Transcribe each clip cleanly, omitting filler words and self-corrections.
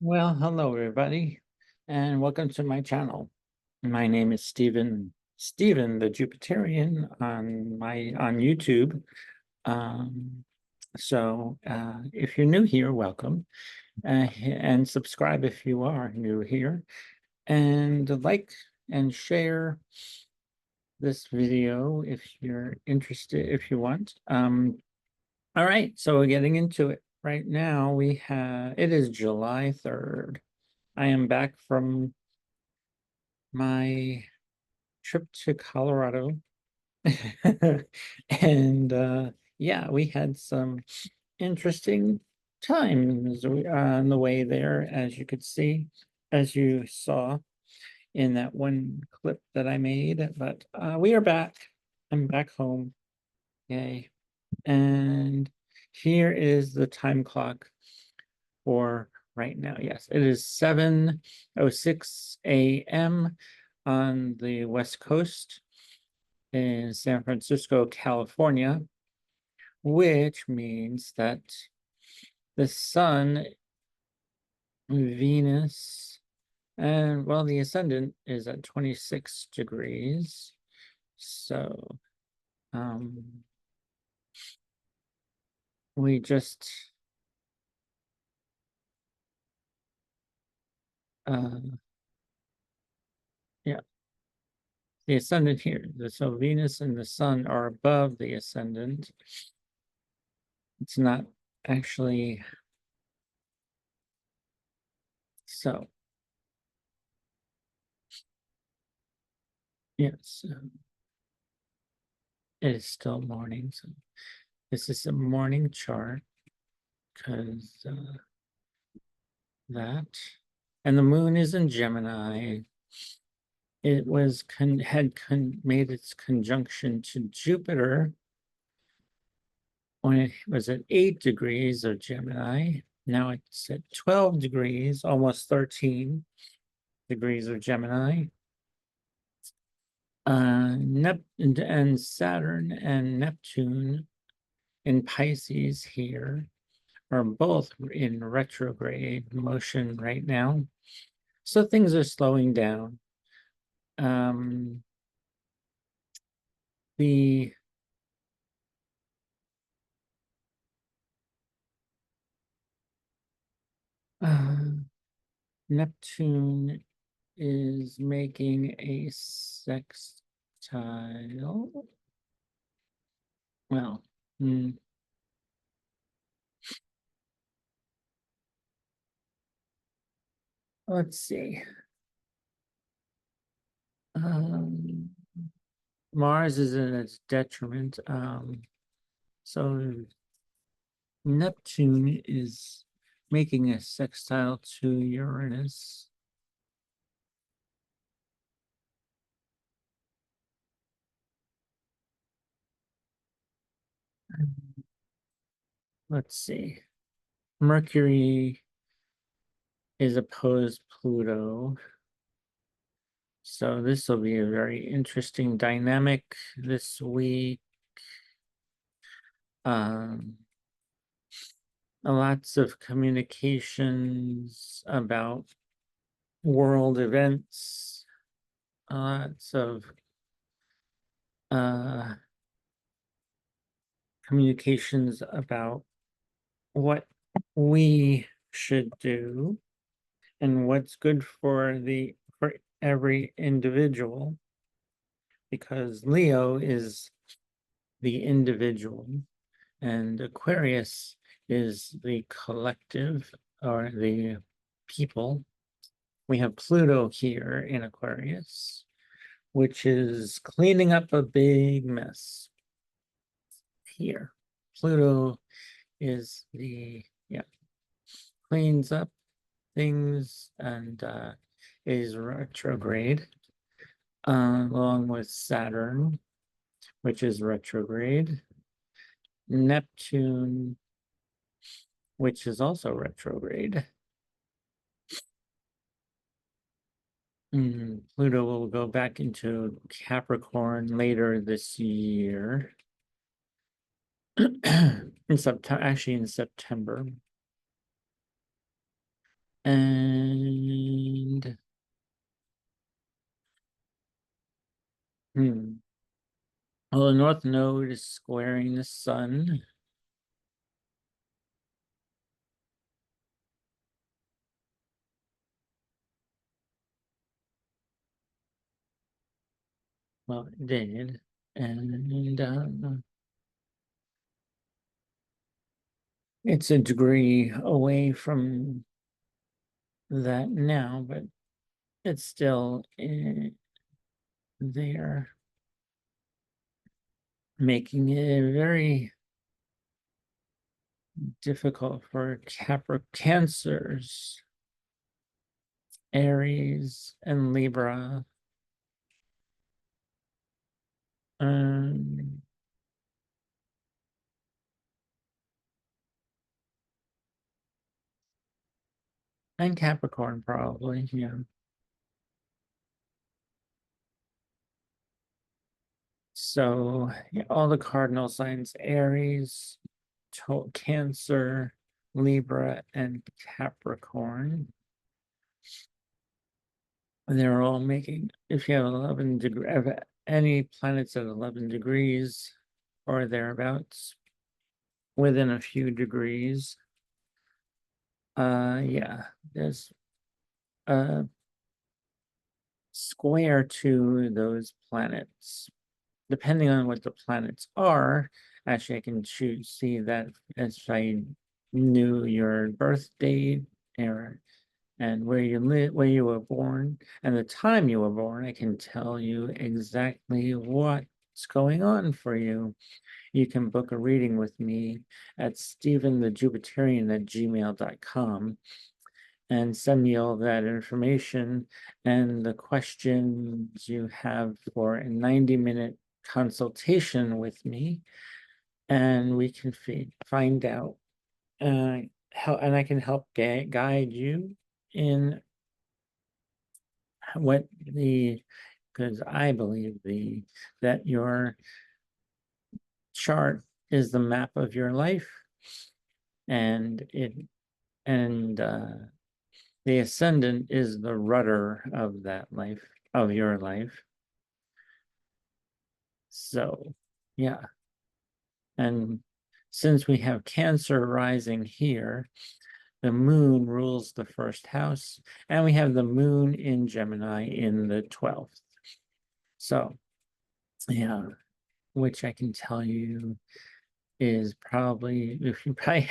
Well, hello everybody, and welcome to my channel. My name is Stephen the Jupiterian on YouTube. If you're new here, welcome, and subscribe if you are new here, and like and share this video if you're interested, if you want. All right, so we're getting into it. Right now it is July 3rd. I am back from my trip to Colorado. And yeah, we had some interesting times on the way there, as you could see, as you saw in that one clip that I made. But we are back. I'm back home. Yay. And here is the time clock for right now. Yes, it is 7:06 a.m. on the West Coast in San Francisco, California, which means that the sun, Venus, and well, the ascendant is at 26 degrees. So we just yeah, the ascendant here. So Venus and the sun are above the ascendant. It's not actually so. Yes, it is still morning. So this is a morning chart because that, and the moon is in Gemini. It was made its conjunction to Jupiter when it was at 8 degrees of Gemini. Now it's at 12 degrees, almost 13 degrees of Gemini. And Saturn and Neptune in Pisces here are both in retrograde motion right now. So things are slowing down. The Neptune is making a sextile. Well, let's see. Mars is in its detriment. So Neptune is making a sextile to Uranus. Let's see. Mercury is opposed Pluto. So this will be a very interesting dynamic this week. Lots of communications about world events, lots of communications about what we should do and what's good for every individual, because Leo is the individual and Aquarius is the collective or the people. We have Pluto here in Aquarius, which is cleaning up a big mess. Here, Pluto is cleans up things and is retrograde, along with Saturn, which is retrograde, Neptune, which is also retrograde. Pluto will go back into Capricorn later this year. In September. And well, the north node is squaring the sun. Well, it did. And it's a degree away from that now, but it's still there, making it very difficult for Cancers, Aries, and Libra. Um, and Capricorn, probably, yeah. So yeah, all the cardinal signs, Aries, Cancer, Libra, and Capricorn. They're all making, if you have 11 degree, any planets at 11 degrees or thereabouts, within a few degrees, yeah, there's a square to those planets. Depending on what the planets are, actually I can see that if I knew your birth date or and where you live, where you were born, and the time you were born, I can tell you exactly what's going on for you. You can book a reading with me at Stephen the Jupiterian at gmail.com and send me all that information and the questions you have for a 90-minute consultation with me, and we can find out how, and I can help guide you in what because I believe that your chart is the map of your life, and and the ascendant is the rudder of that life, of your life. So yeah, and since we have Cancer rising here, the moon rules the first house, and we have the moon in Gemini in the 12th. So yeah, which I can tell you is probably, if you probably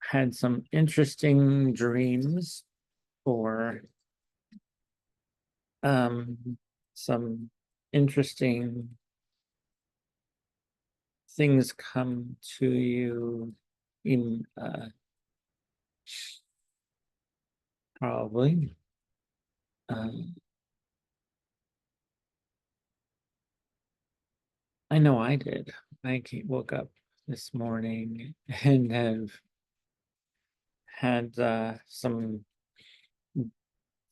had some interesting dreams, or some interesting things come to you in probably I know I did. I woke up this morning and have had some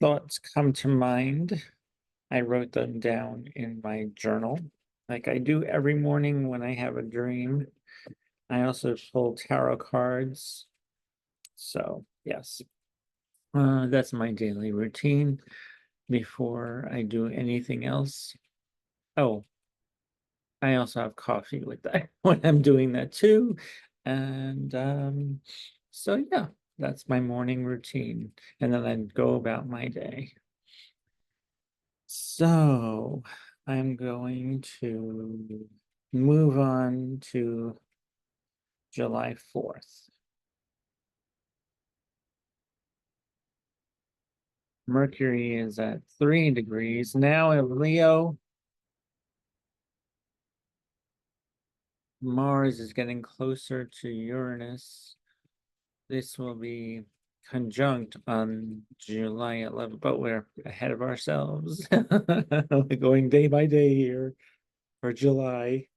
thoughts come to mind. I wrote them down in my journal, like I do every morning when I have a dream. I also pull tarot cards. So yes, that's my daily routine before I do anything else. Oh, I also have coffee with that when I'm doing that too. And so yeah, that's my morning routine. And then I go about my day. So I'm going to move on to July 4th. Mercury is at 3 degrees now in Leo. Mars is getting closer to Uranus. This will be conjunct on July 11th, but we're ahead of ourselves. We're going day by day here for July.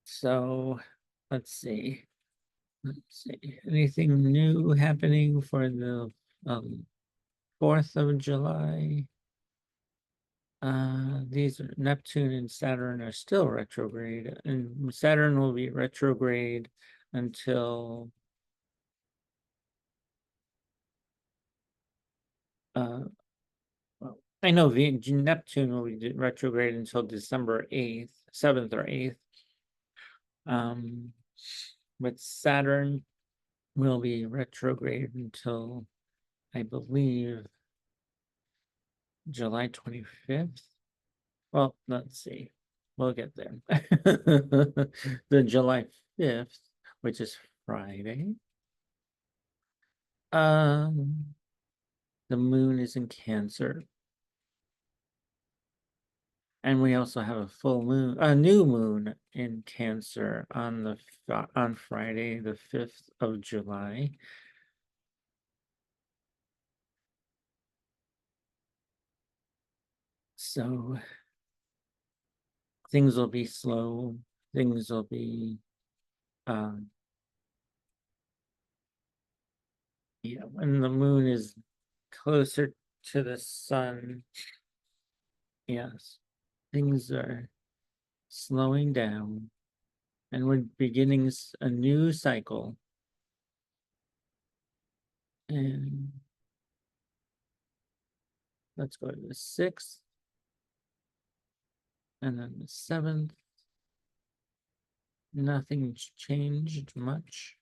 So let's see. Let's see. Anything new happening for the 4th of July? these Neptune and Saturn are still retrograde, and Saturn will be retrograde until well, I know Neptune will be retrograde until December 8th, 7th or 8th. But Saturn will be retrograde until, I believe, July 25th. Well, let's see. We'll get there. The July 5th, which is Friday. The moon is in Cancer. And we also have a full moon, a new moon in Cancer on Friday, the 5th of July. So things will be slow. Things will be, yeah, when the moon is closer to the sun, yes, things are slowing down, and we're beginning a new cycle. And let's go to the 6th, and then the 7th. Nothing's changed much.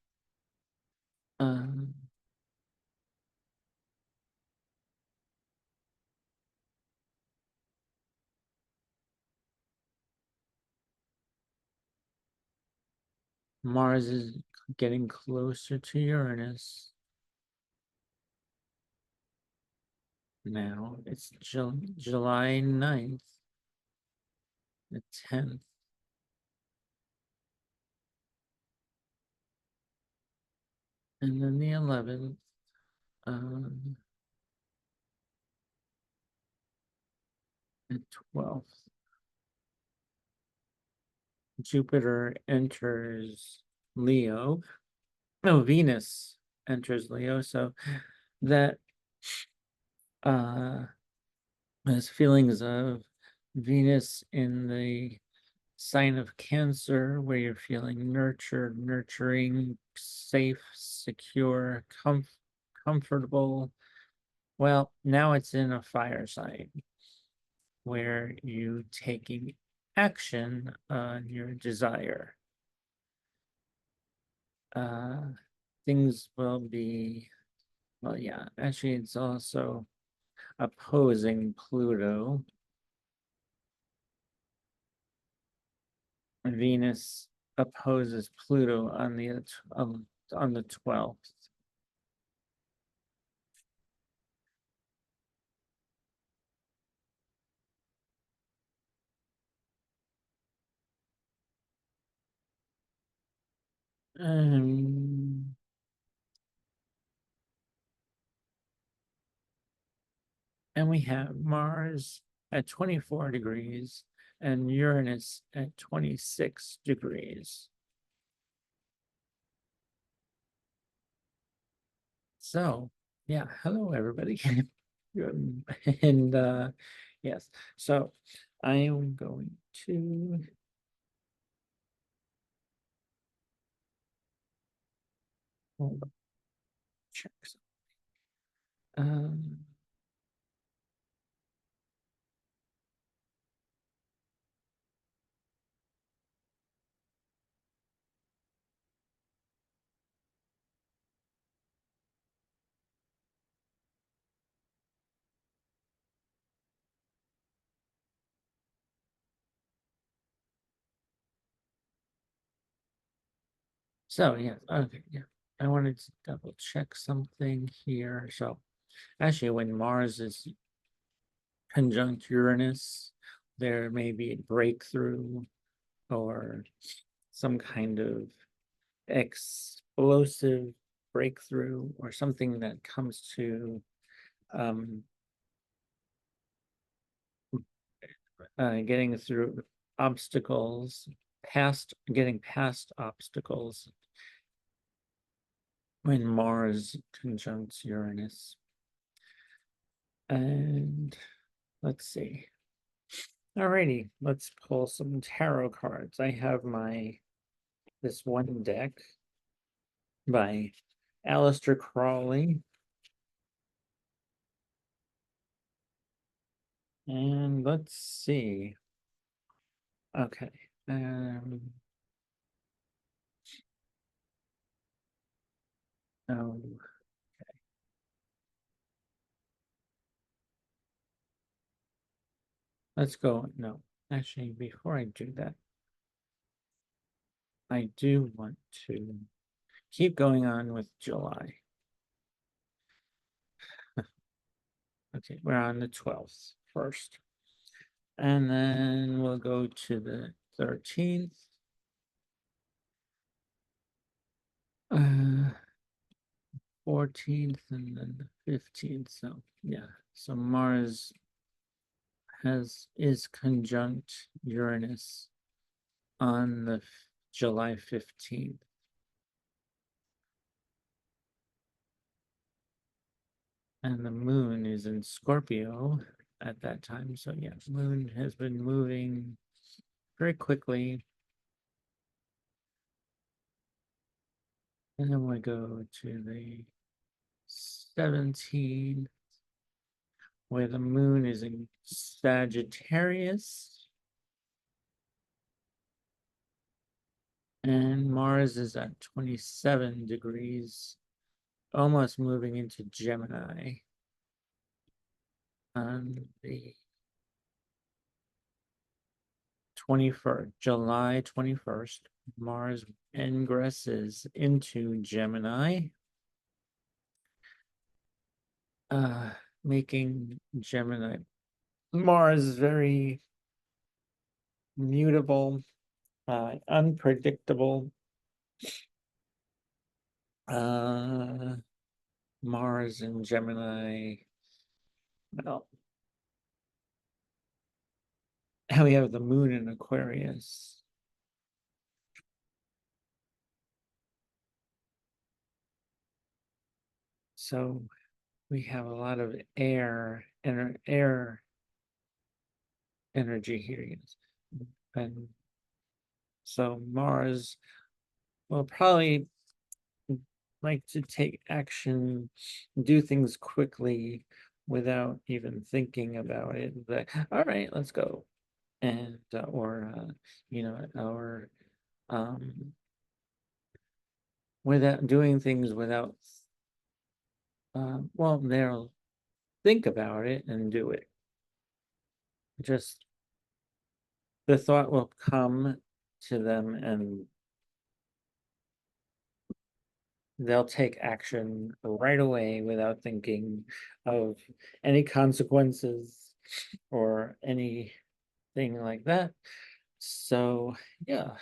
Mars is getting closer to Uranus. Now it's July 9th, the 10th. And then the 11th. The 12th. Jupiter enters Leo. No, Venus enters Leo. So that has feelings of Venus in the sign of Cancer, where you're feeling nurtured, nurturing, safe, secure, comfortable. Well, now it's in a fire sign where you taking action on your desire. Things will be, well, yeah, actually it's also opposing Pluto. Venus opposes Pluto on the 12th. And we have Mars at 24 degrees and Uranus at 26 degrees. So, yeah, hello everybody. And yes, so I am going to check something. So yeah, okay, yeah. I wanted to double check something here. So actually, when Mars is conjunct Uranus, there may be a breakthrough or some kind of explosive breakthrough or something that comes to getting through obstacles, getting past obstacles when Mars conjuncts Uranus. And let's see. Alrighty, let's pull some tarot cards. I have this one deck by Aleister Crowley. And let's see. Okay. Oh, let's go. No, actually, before I do that, I do want to keep going on with July. Okay, we're on the 12th first. And then we'll go to the 13th. 14th and then the 15th. So yeah. So Mars is conjunct Uranus on the July 15th. And the moon is in Scorpio at that time. So yeah, moon has been moving very quickly. And then we go to the 17th, where the moon is in Sagittarius. And Mars is at 27 degrees, almost moving into Gemini on the 21st, July 21st. Mars ingresses into Gemini, making Gemini Mars very mutable, unpredictable. Mars and Gemini. Well, and we have the moon in Aquarius. So we have a lot of air energy here. And so Mars will probably like to take action, do things quickly without even thinking about it. Like, all right, let's go. And or without doing things without well, they'll think about it and do it. Just the thought will come to them and they'll take action right away without thinking of any consequences or anything like that. So, yeah.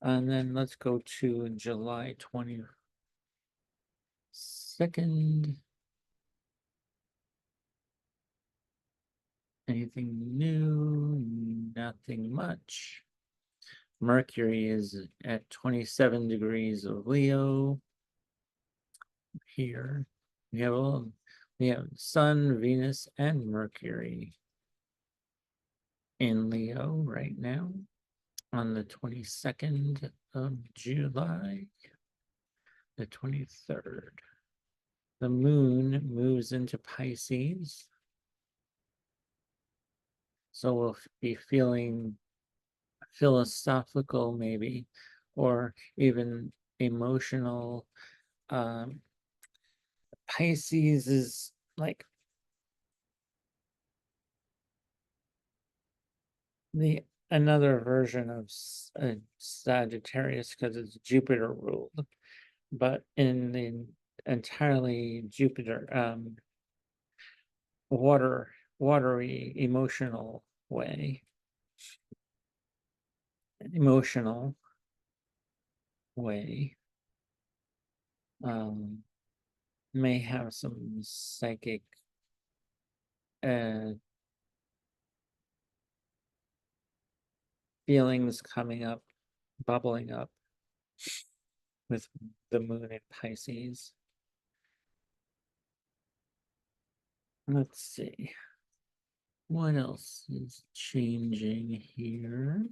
And then let's go to July 22nd. Anything new? Nothing much. Mercury is at 27 degrees of Leo. Here we have Sun, Venus, and Mercury in Leo right now on the 22nd of July, the 23rd. The moon moves into Pisces. So we'll be feeling philosophical maybe, or even emotional. Pisces is like another version of Sagittarius because it's Jupiter ruled, but in the entirely Jupiter watery emotional way. May have some psychic feelings coming up, bubbling up with the moon in Pisces. Let's see. What else is changing here?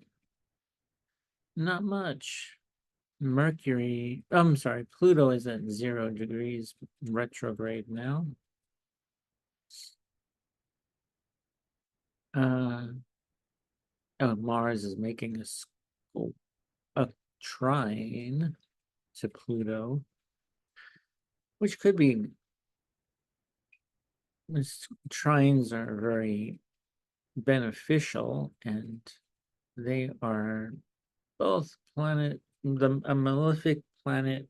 Not much. Mercury, I'm sorry, Pluto is at 0 degrees retrograde now. Oh, Mars is making a trine to Pluto, which could be, trines are very beneficial, and they are both a malefic planet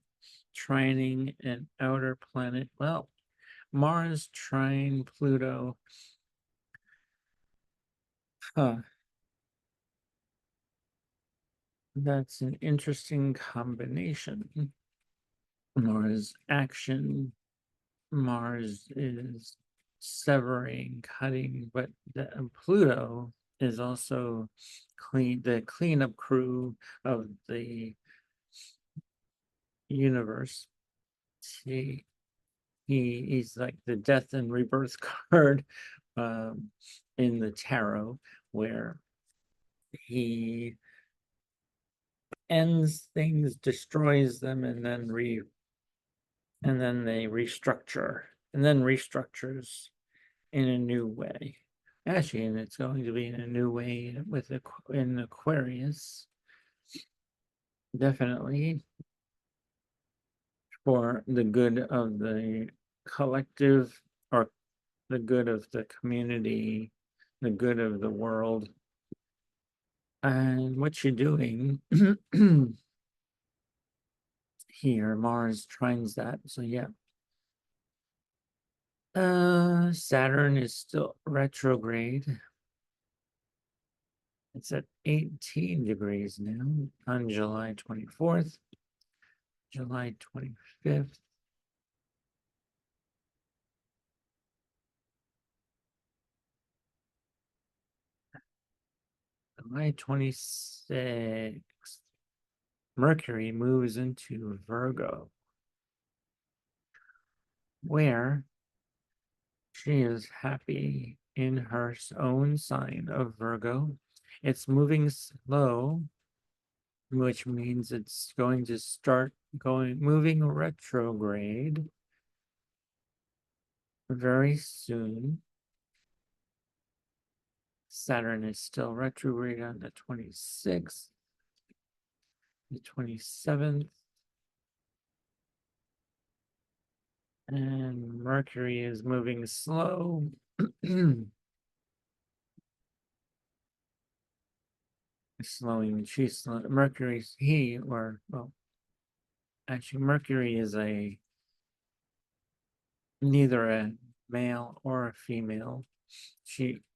trining an outer planet. Well, Mars trine Pluto. Huh. That's an interesting combination. Mars action. Mars is severing, cutting, but Pluto is also the cleanup crew of the universe. He's like the death and rebirth card in the tarot, where he ends things, destroys them, and then they restructure, and then restructures in a new way. Actually, and it's going to be in a new way in Aquarius. Definitely for the good of the collective, or the good of the community, the good of the world. And what you're doing here, Mars trines that. So yeah. Saturn is still retrograde. It's at 18 degrees now on July 24th, July 25th. July 26th, Mercury moves into Virgo, where she is happy in her own sign of Virgo. It's moving slow, which means it's going to start moving retrograde very soon. Saturn is still retrograde on the 26th, the 27th, and Mercury is moving slow. Slowing, she's slow. Mercury's actually, Mercury is neither a male or a female.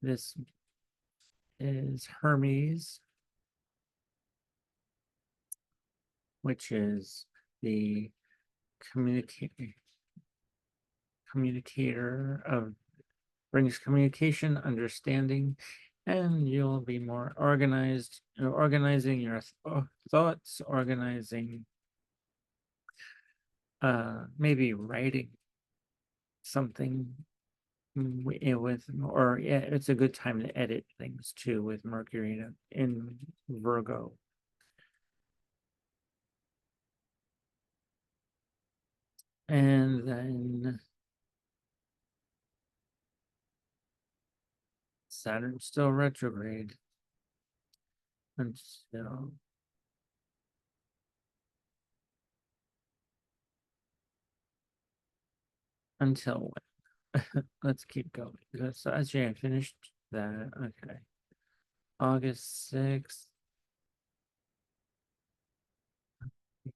This is Hermes, which is the communicator of, brings communication, understanding, and you'll be more organized, organizing your thoughts, organizing, maybe writing something with, or yeah, it's a good time to edit things too with Mercury in Virgo. And then Saturn's still retrograde until when? Let's keep going. So actually, I finished that. Okay. August 6th.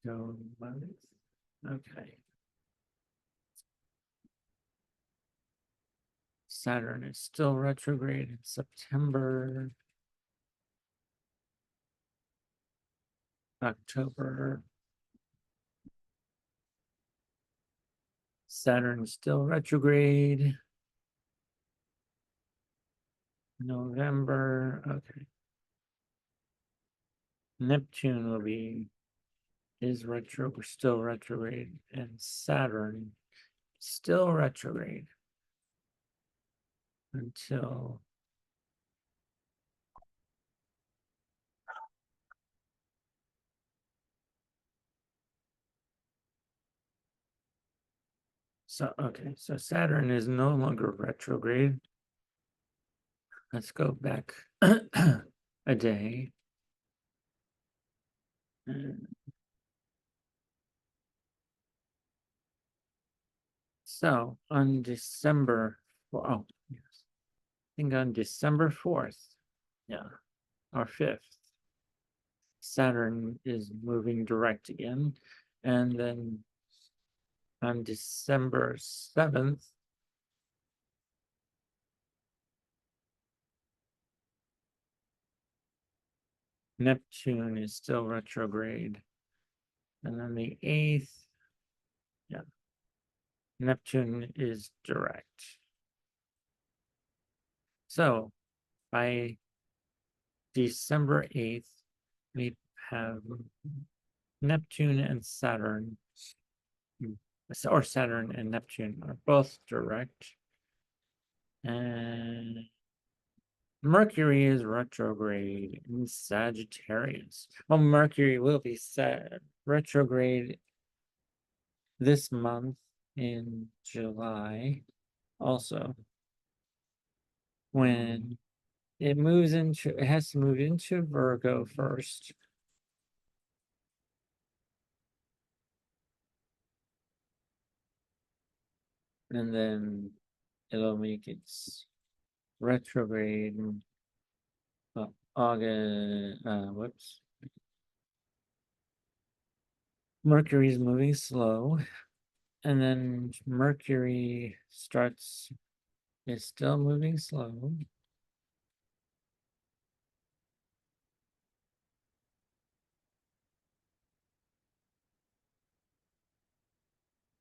Go months. Okay. Saturn is still retrograde in September, October. Saturn is still retrograde. November. Okay. Neptune is still retrograde, and Saturn still retrograde until So, okay, so Saturn is no longer retrograde. Let's go back a day. So on December, oh, yes, I think on December 4th, yeah, or 5th, Saturn is moving direct again. And then on December 7th, Neptune is still retrograde. And then the 8th, yeah, Neptune is direct. So by December 8th, we have Neptune and Saturn, or Saturn and Neptune are both direct. And Mercury is retrograde in Sagittarius. Well, Mercury will be retrograde this month in July also. When it has to move into Virgo first. And then it'll make its retrograde August, whoops. Mercury's moving slow. And then Mercury is still moving slow.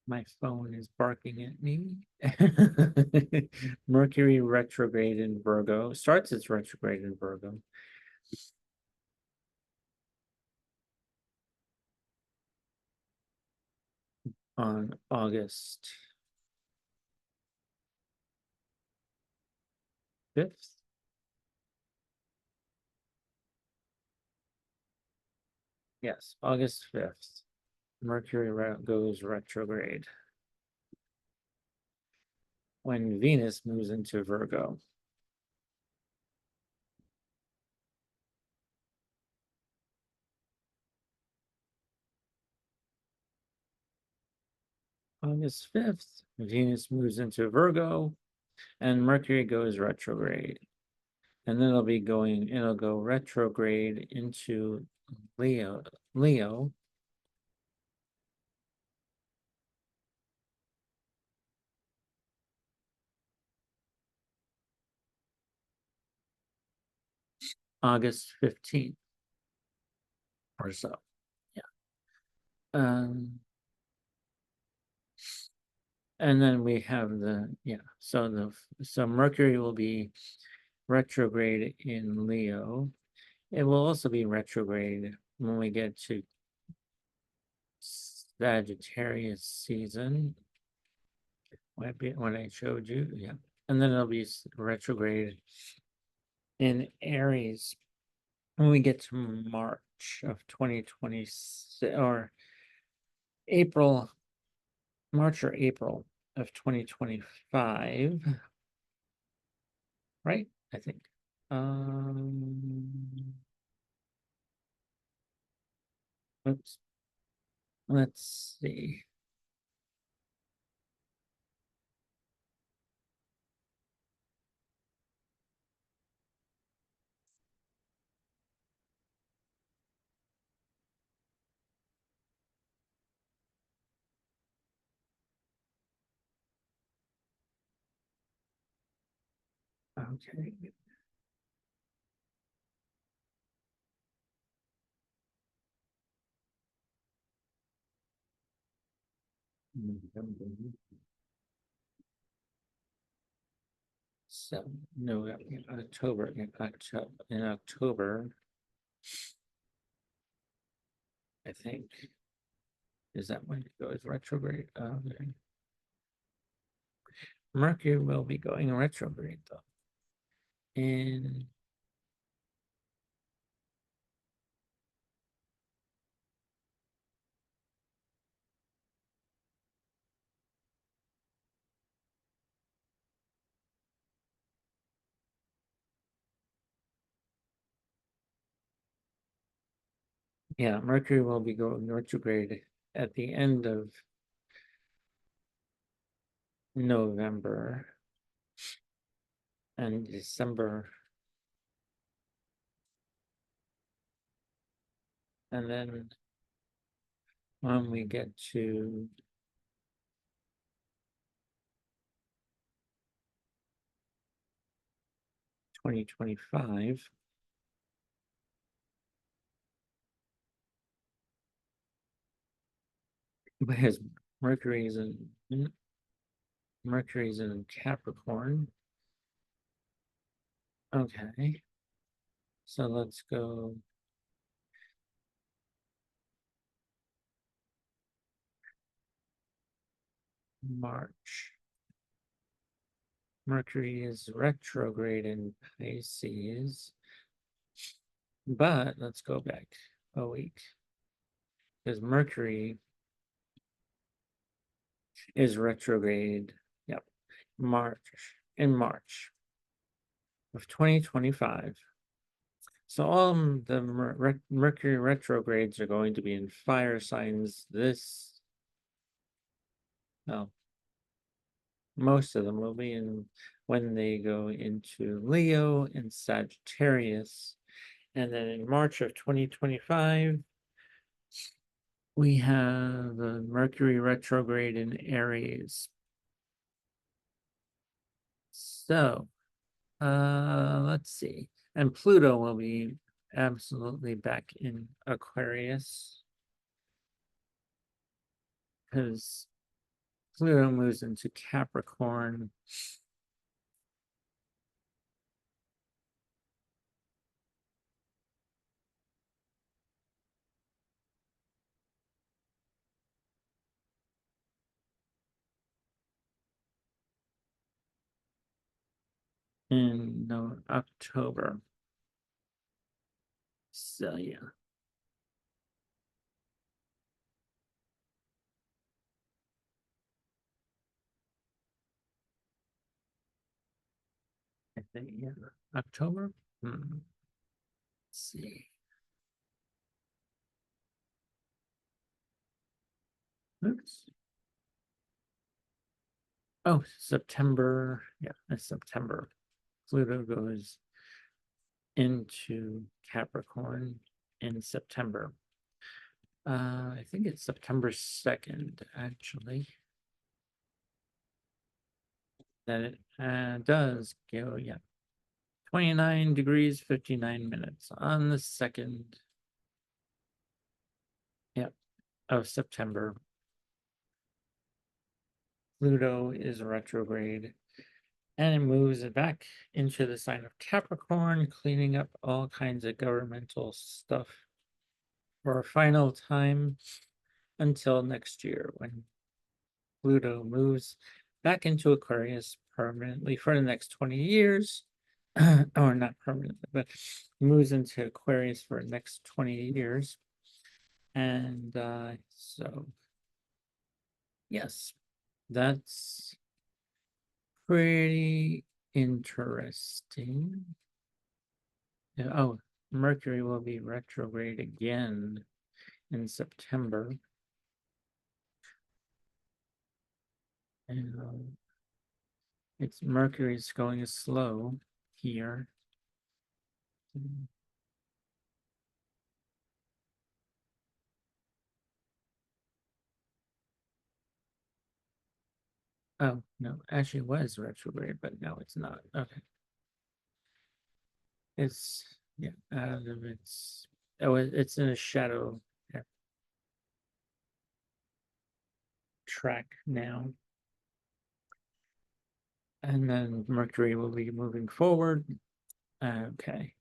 My phone is barking at me. Mercury retrograde in Virgo. Starts its retrograde in Virgo. On August 5th. Yes, August 5th. Mercury goes retrograde when Venus moves into Virgo. August 5th, Venus moves into Virgo and Mercury goes retrograde. And then it'll go retrograde into Leo. August 15th or so. Yeah. And then we have so Mercury will be retrograde in Leo. It will also be retrograde when we get to Sagittarius season. When I showed you, yeah. And then it'll be retrograde in Aries when we get to March of 2026 or March or April of 2025. Right? I think. Oops. Let's see. Okay. So no, in October, I think. Is that when it goes retrograde? Okay. Mercury will be going retrograde though. In Yeah, Mercury will be going retrograde at the end of November and December. And then when we get to 2025, because Mercury's in Mercury's in Capricorn. Okay. So let's go March. Mercury is retrograde in Pisces, but let's go back a week because Mercury is retrograde. Yep, in March of 2025. So all the Mercury retrogrades are going to be in fire signs. Well, most of them will be in when they go into Leo and Sagittarius. And then in March of 2025, we have Mercury retrograde in Aries. So, let's see. And Pluto will be absolutely back in Aquarius because Pluto moves into Capricorn. In no, October. So yeah. I think yeah. October? Let's see. Oops. Oh, September. Yeah, it's September. Pluto goes into Capricorn in September. I think it's September 2nd, actually. That it does go, yeah. 29 degrees, 59 minutes on the 2nd, yep, of September. Pluto is retrograde and it moves it back into the sign of Capricorn, cleaning up all kinds of governmental stuff for a final time until next year when Pluto moves back into Aquarius permanently for the next 20 years. Or not permanently, but moves into Aquarius for the next 20 years. And so, yes, that's pretty interesting. Yeah, oh, Mercury will be retrograde again in September. And it's Mercury's going slow here. Oh, no, actually it was retrograde, but no, it's not. Okay. It's, yeah, out of its, oh, it's in a shadow track now. And then Mercury will be moving forward. Okay.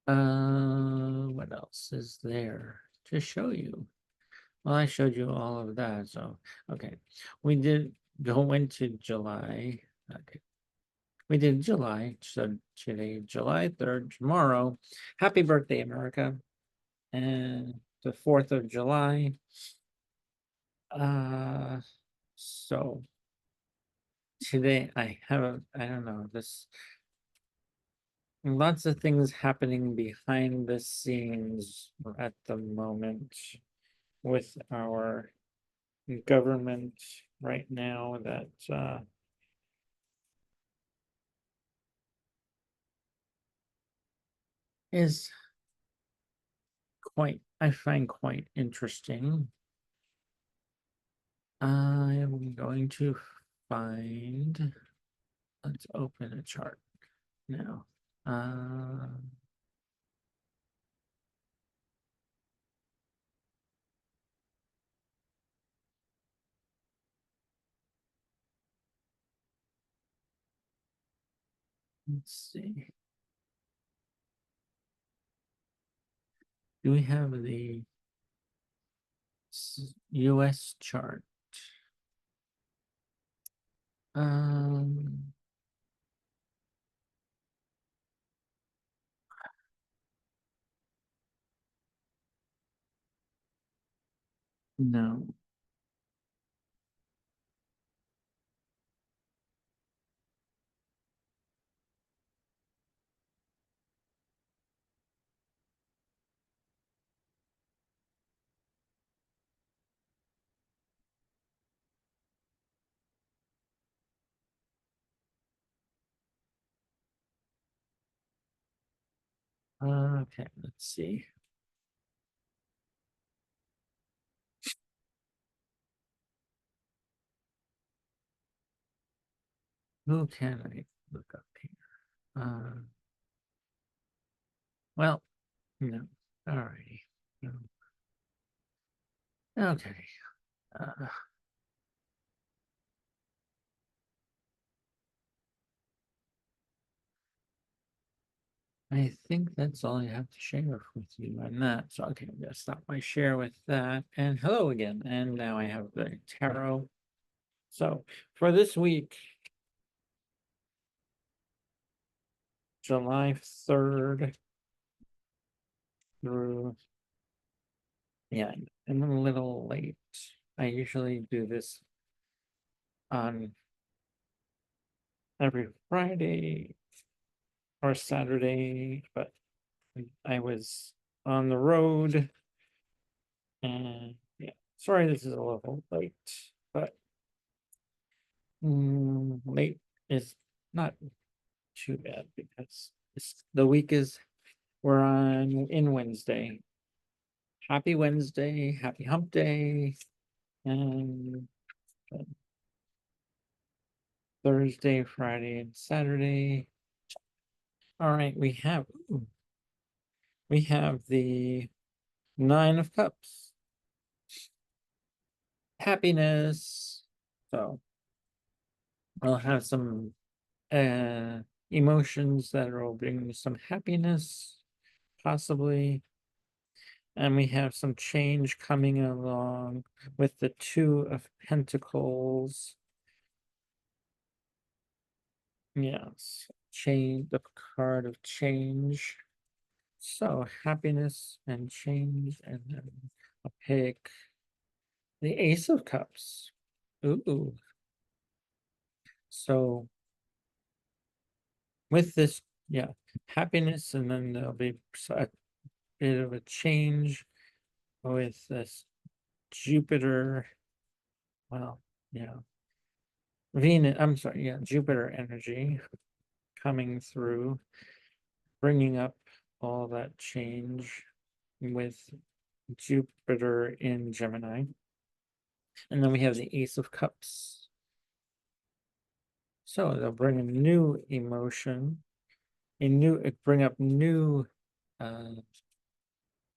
What else is there to show you? Well, I showed you all of that, so okay. We did go into July. Okay. We did July, so today, July 3rd, tomorrow. Happy birthday, America. And the 4th of July. So today I have I don't know, this lots of things happening behind the scenes at the moment with our government right now that is I find quite interesting. I'm going to find, let's open a chart now. Let's see. Do we have the US chart? Um, no. Okay, let's see. Who can I look up here? Well, no. All righty. Okay. Uh, I think that's all I have to share with you on that. So, okay, I'm gonna stop my share with that. And hello again. And now I have the tarot. So for this week, July 3rd through, yeah, I'm a little late. I usually do this on every Friday or Saturday, but I was on the road and yeah, sorry this is a little late, but late is not too bad because the week is we're on in Wednesday. Happy Wednesday, happy hump day, and Thursday, Friday, and Saturday. All right, we have the Nine of Cups, happiness. So I'll have some uh emotions that will bring some happiness, possibly. And we have some change coming along with the Two of Pentacles. Yes, change, the card of change. So happiness and change, and then I'll pick the Ace of Cups. Ooh. So with this, yeah, happiness, and then there'll be a bit of a change with this Jupiter. Well, yeah, Venus, I'm sorry, yeah, Jupiter energy coming through, bringing up all that change with Jupiter in Gemini. And then we have the Ace of Cups. So they'll bring a new emotion, bring up new uh,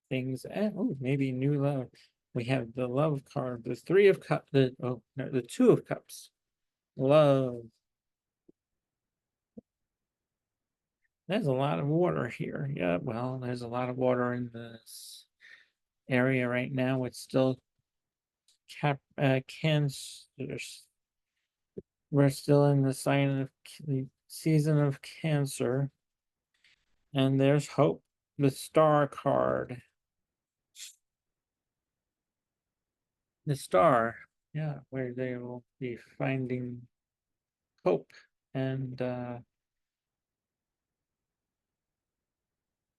things, and maybe new love. We have the Love card, the Three of Cups, the Two of Cups, love. There's a lot of water here. Yeah, well, there's a lot of water in this area right now. It's still Cancer. We're still in the the season of Cancer, and there's hope. The Star card, the Star, yeah, where they will be finding hope and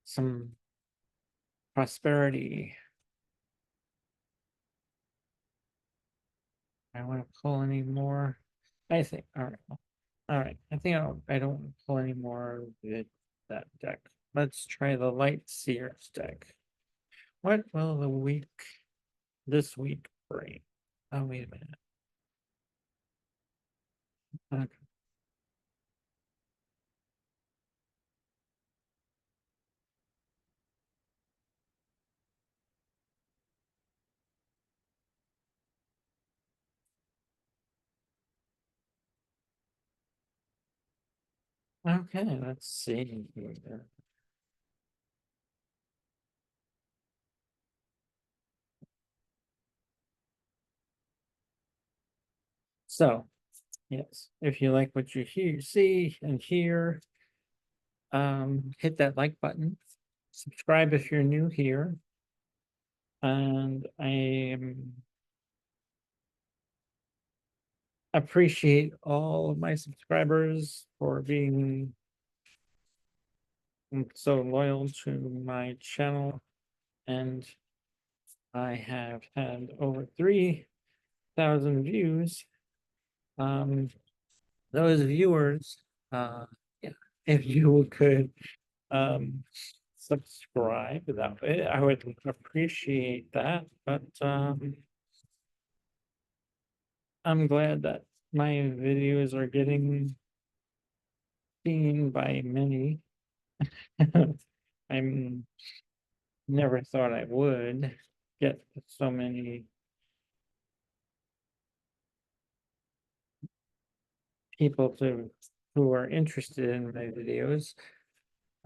some prosperity. I want to pull any more. I think, all right. All right. I think I don't want to pull any more with that deck. Let's try the Light Seers deck. What will this week bring? Oh, wait a minute. Okay. Okay, let's see here. So, yes, if you like what you see and hear, hit that like button. Subscribe if you're new here. And I appreciate all of my subscribers for being so loyal to my channel. And I have had over 3,000 views. Those viewers, yeah, if you could subscribe that way, I would appreciate that. But I'm glad that my videos are getting seen by many. I'm never thought I would get so many people who are interested in my videos.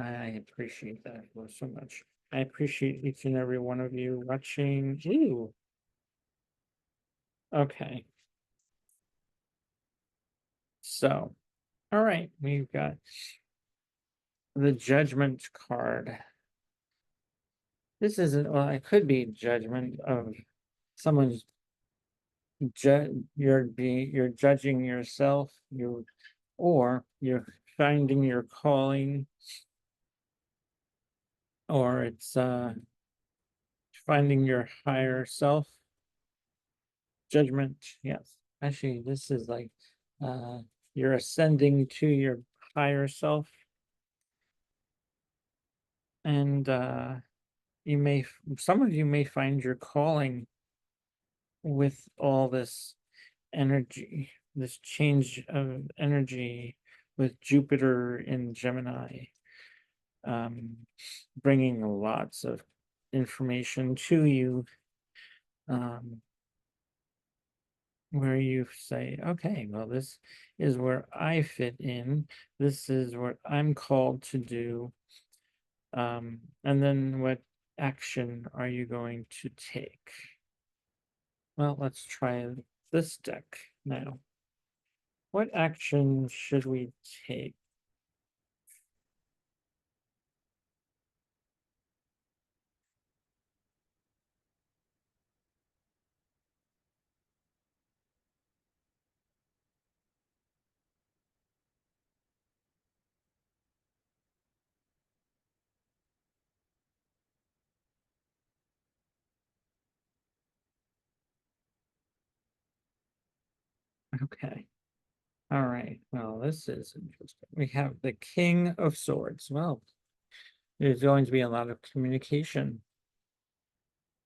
I appreciate that so much. I appreciate each and every one of you watching. Ooh, okay. So, all right, we've got the Judgment card. This isn't, well, it could be judgment of someone's you're judging yourself, or you're finding your calling, or it's finding your higher self. Judgment, yes. Actually, this is like you're ascending to your higher self, and some of you may find your calling with all this energy, this change of energy with Jupiter in Gemini, bringing lots of information to you, where you say, okay, well, this is where I fit in. This is what I'm called to do. And then what action are you going to take? Well, let's try this deck now. What action should we take? Okay. All right. Well, this is interesting. We have the King of Swords. Well, there's going to be a lot of communication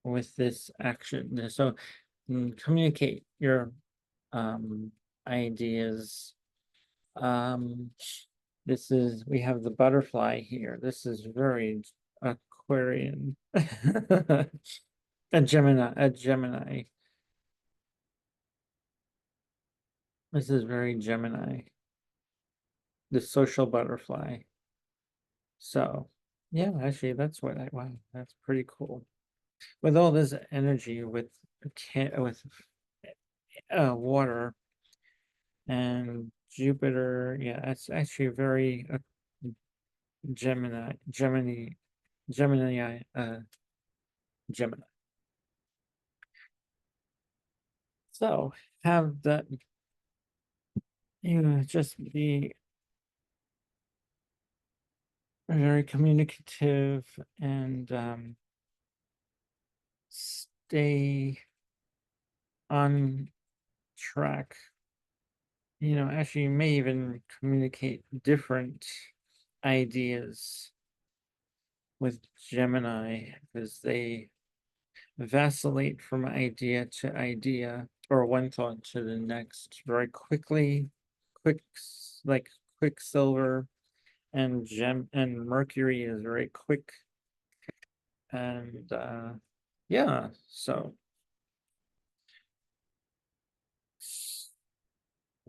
with this action. So communicate your ideas. We have the butterfly here. This is very Aquarian. A Gemini. This is very Gemini. The social butterfly. So, yeah, actually, that's what wow, that's pretty cool. With all this energy, with water and Jupiter, yeah, it's actually very Gemini, Gemini, Gemini, Gemini. So have that, just be very communicative and stay on track. You know, actually, you may even communicate different ideas with Gemini because they vacillate from idea to idea or one thought to the next very quickly. Like Quicksilver and Mercury is very quick. And yeah, so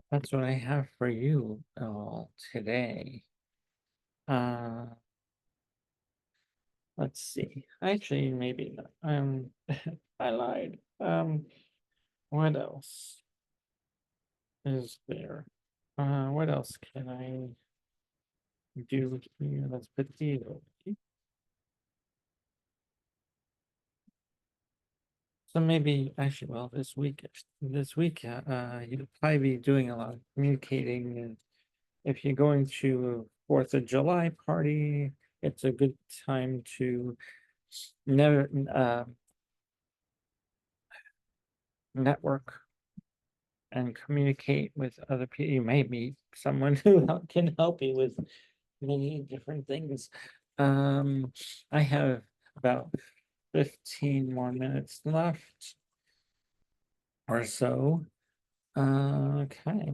that's what I have for you all today. Uh, let's see. Actually, maybe not. I lied. What else is there? What else can I do here? Let's put these away. So maybe actually, well, this week, you'll probably be doing a lot of communicating, and if you're going to a 4th of July party, it's a good time to never network and communicate with other people. You may meet someone who can help you with many different things. I have about 15 more minutes left or so. Okay.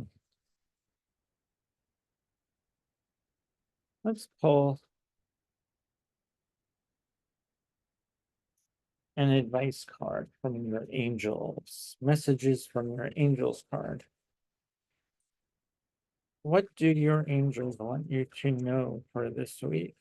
Let's pull an advice card from your angels. Messages from your angels card. What do your angels want you to know for this week?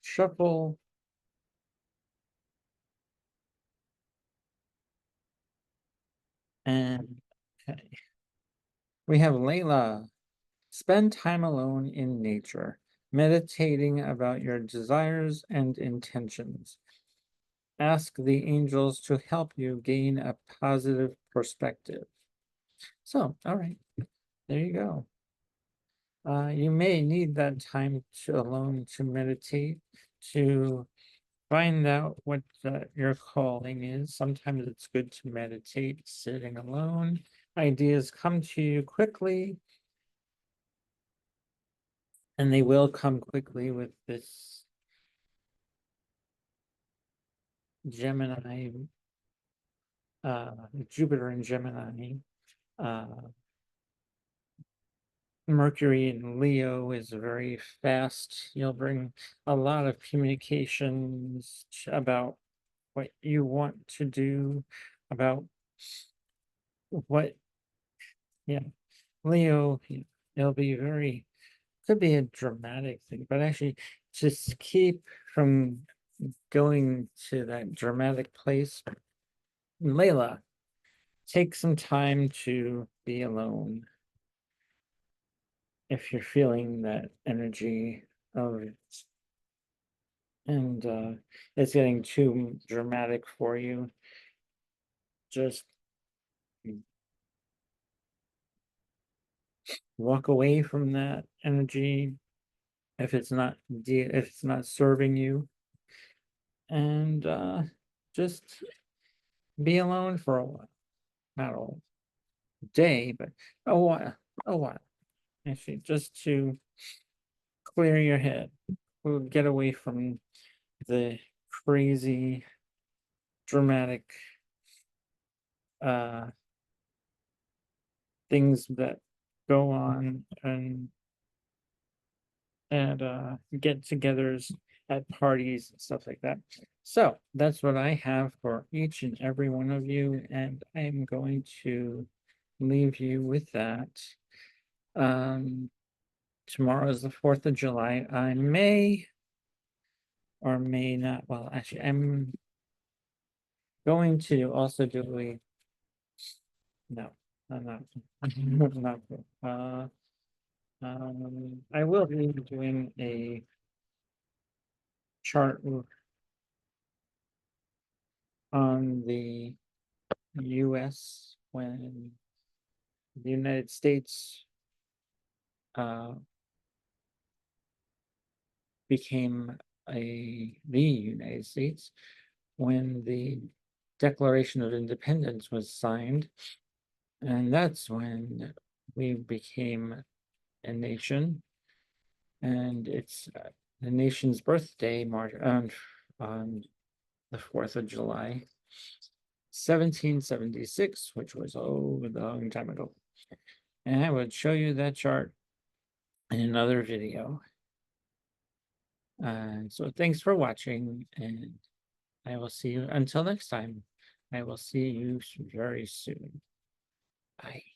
Shuffle. And okay. We have Layla. Spend time alone in nature, meditating about your desires and intentions. Ask the angels to help you gain a positive perspective. So, all right, there you go. You may need that time alone to meditate, to find out what your calling is. Sometimes it's good to meditate sitting alone. Ideas come to you quickly, and they will come quickly with this Gemini, Jupiter and Gemini. Uh, Mercury in Leo is very fast. You'll bring a lot of communications about what you want to do, about what, yeah, Leo, it'll be very, could be a dramatic thing, but actually just keep from going to that dramatic place. Layla, take some time to be alone if you're feeling that energy of and it's getting too dramatic for you. Just walk away from that energy if it's not serving you, and just be alone for a while. Not all day, but a while. A while. Actually, just to clear your head. We'll get away from the crazy, dramatic uh things that go on and get-togethers at parties and stuff like that. So that's what I have for each and every one of you, and I'm going to leave you with that. Tomorrow is the 4th of July. I may or may not, well, actually, I'm going to also do no. not, not, I will be doing a chart on the US when the United States became the United States, when the Declaration of Independence was signed, and that's when we became a nation. And it's the nation's birthday, March on the 4th of July, 1776, which was a long time ago. And I would show you that chart in another video. So thanks for watching, and I will see you until next time. I will see you very soon. Bye.